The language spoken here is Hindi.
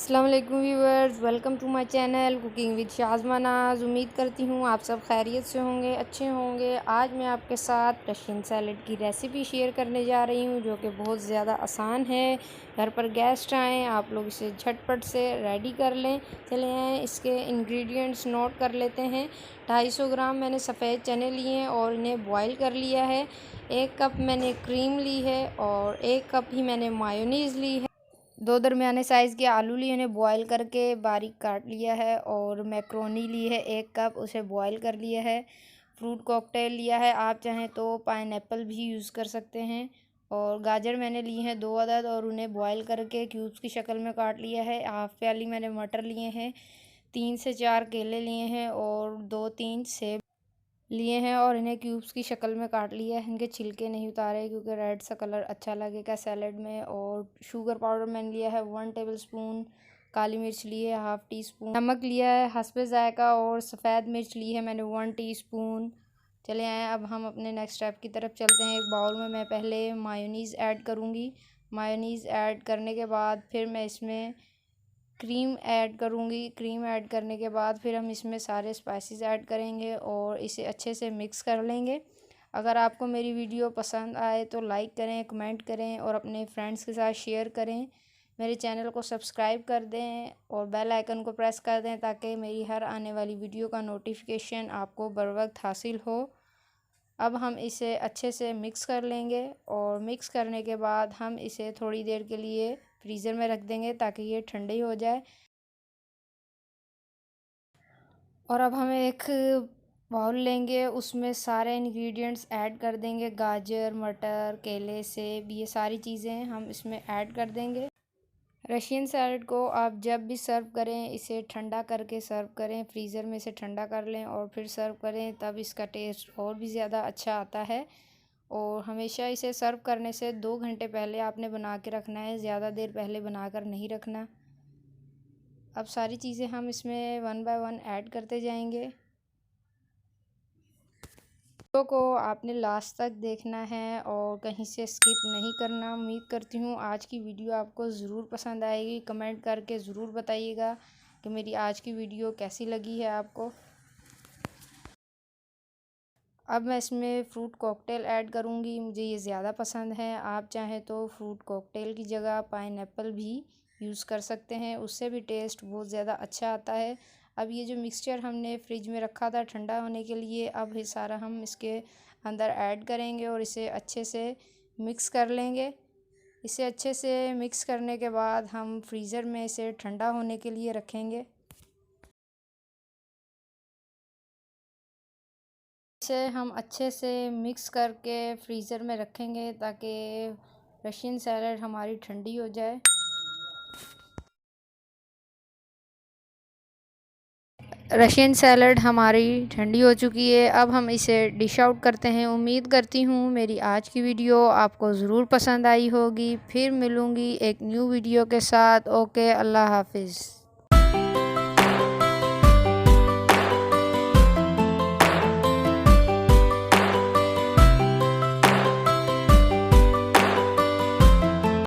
अस्सलाम वालेकुम viewers, welcome to my channel cooking with Shazma Naz. उम्मीद करती हूँ आप सब खैरियत से होंगे, अच्छे होंगे। आज मैं आपके साथ रशियन सैलड की रेसिपी शेयर करने जा रही हूँ, जो कि बहुत ज़्यादा आसान है। घर पर गेस्ट आएँ, आप लोग इसे झटपट से रेडी कर लें। चले आएँ, इसके इंग्रेडिएंट्स नोट कर लेते हैं। 250 ग्राम मैंने सफ़ेद चने लिए हैं और इन्हें बॉईल कर लिया है। 1 कप मैंने क्रीम ली है और 1 कप ही मैंने मायोनीज़ ली है। 2 दरमियाने साइज़ के आलू लिए, उन्हें बॉयल करके बारीक काट लिया है। और मैक्रोनी ली है 1 कप, उसे बॉयल कर लिया है। फ्रूट कॉकटेल लिया है, आप चाहें तो पाइनएप्पल भी यूज़ कर सकते हैं। और गाजर मैंने ली हैं 2 अदद और उन्हें बॉयल करके क्यूब्स की शक्ल में काट लिया है। हाफ़ प्याली मैंने मटर लिए हैं, 3 से 4 केले लिए हैं और 2-3 सेब लिए हैं और इन्हें क्यूब्स की शक्ल में काट लिया है। इनके छिलके नहीं उतारे क्योंकि रेड सा कलर अच्छा लगेगा सैलड में। और शुगर पाउडर मैंने लिया है 1 टेबलस्पून। काली मिर्च ली है 1/2 टीस्पून। नमक लिया है हस्बे ज़ायक़ा और सफ़ेद मिर्च ली है मैंने 1 टीस्पून। चले आएँ, अब हम अपने नेक्स्ट स्टेप की तरफ चलते हैं। एक बाउल में मैं पहले मायोनीज़ ऐड करूँगी। मायोनीज़ ऐड करने के बाद फिर मैं इसमें क्रीम ऐड करूँगी। क्रीम ऐड करने के बाद फिर हम इसमें सारे स्पाइसेस ऐड करेंगे और इसे अच्छे से मिक्स कर लेंगे। अगर आपको मेरी वीडियो पसंद आए तो लाइक करें, कमेंट करें और अपने फ्रेंड्स के साथ शेयर करें। मेरे चैनल को सब्सक्राइब कर दें और बेल आइकन को प्रेस कर दें ताकि मेरी हर आने वाली वीडियो का नोटिफिकेशन आपको बर वक्त हासिल हो। अब हम इसे अच्छे से मिक्स कर लेंगे और मिक्स करने के बाद हम इसे थोड़ी देर के लिए फ्रीज़र में रख देंगे ताकि ये ठंडी हो जाए। और अब हम एक बाउल लेंगे, उसमें सारे इंग्रेडिएंट्स ऐड कर देंगे। गाजर, मटर, केले, सेब, ये सारी चीज़ें हम इसमें ऐड कर देंगे। रशियन सैलड को आप जब भी सर्व करें इसे ठंडा करके सर्व करें, फ्रीज़र में इसे ठंडा कर लें और फिर सर्व करें, तब इसका टेस्ट और भी ज़्यादा अच्छा आता है। और हमेशा इसे सर्व करने से 2 घंटे पहले आपने बना के रखना है, ज़्यादा देर पहले बनाकर नहीं रखना। अब सारी चीज़ें हम इसमें 1 बाय 1 ऐड करते जाएंगे। वीडियो को आपने लास्ट तक देखना है और कहीं से स्किप नहीं करना। उम्मीद करती हूँ आज की वीडियो आपको ज़रूर पसंद आएगी। कमेंट करके ज़रूर बताइएगा कि मेरी आज की वीडियो कैसी लगी है आपको। अब मैं इसमें फ़्रूट कॉकटेल ऐड करूँगी, मुझे ये ज़्यादा पसंद है। आप चाहें तो फ्रूट कॉकटेल की जगह पाइनएप्पल भी यूज़ कर सकते हैं, उससे भी टेस्ट बहुत ज़्यादा अच्छा आता है। अब ये जो मिक्सचर हमने फ्रिज में रखा था ठंडा होने के लिए, अब ये सारा हम इसके अंदर ऐड करेंगे और इसे अच्छे से मिक्स कर लेंगे। इसे अच्छे से मिक्स करने के बाद हम फ्रीज़र में इसे ठंडा होने के लिए रखेंगे। इसे हम अच्छे से मिक्स करके फ्रीज़र में रखेंगे ताकि रशियन सैलड हमारी ठंडी हो जाए। रशियन सैलड हमारी ठंडी हो चुकी है, अब हम इसे डिश आउट करते हैं। उम्मीद करती हूँ मेरी आज की वीडियो आपको ज़रूर पसंद आई होगी। फिर मिलूँगी एक न्यू वीडियो के साथ। ओके, अल्लाह हाफ़िज़।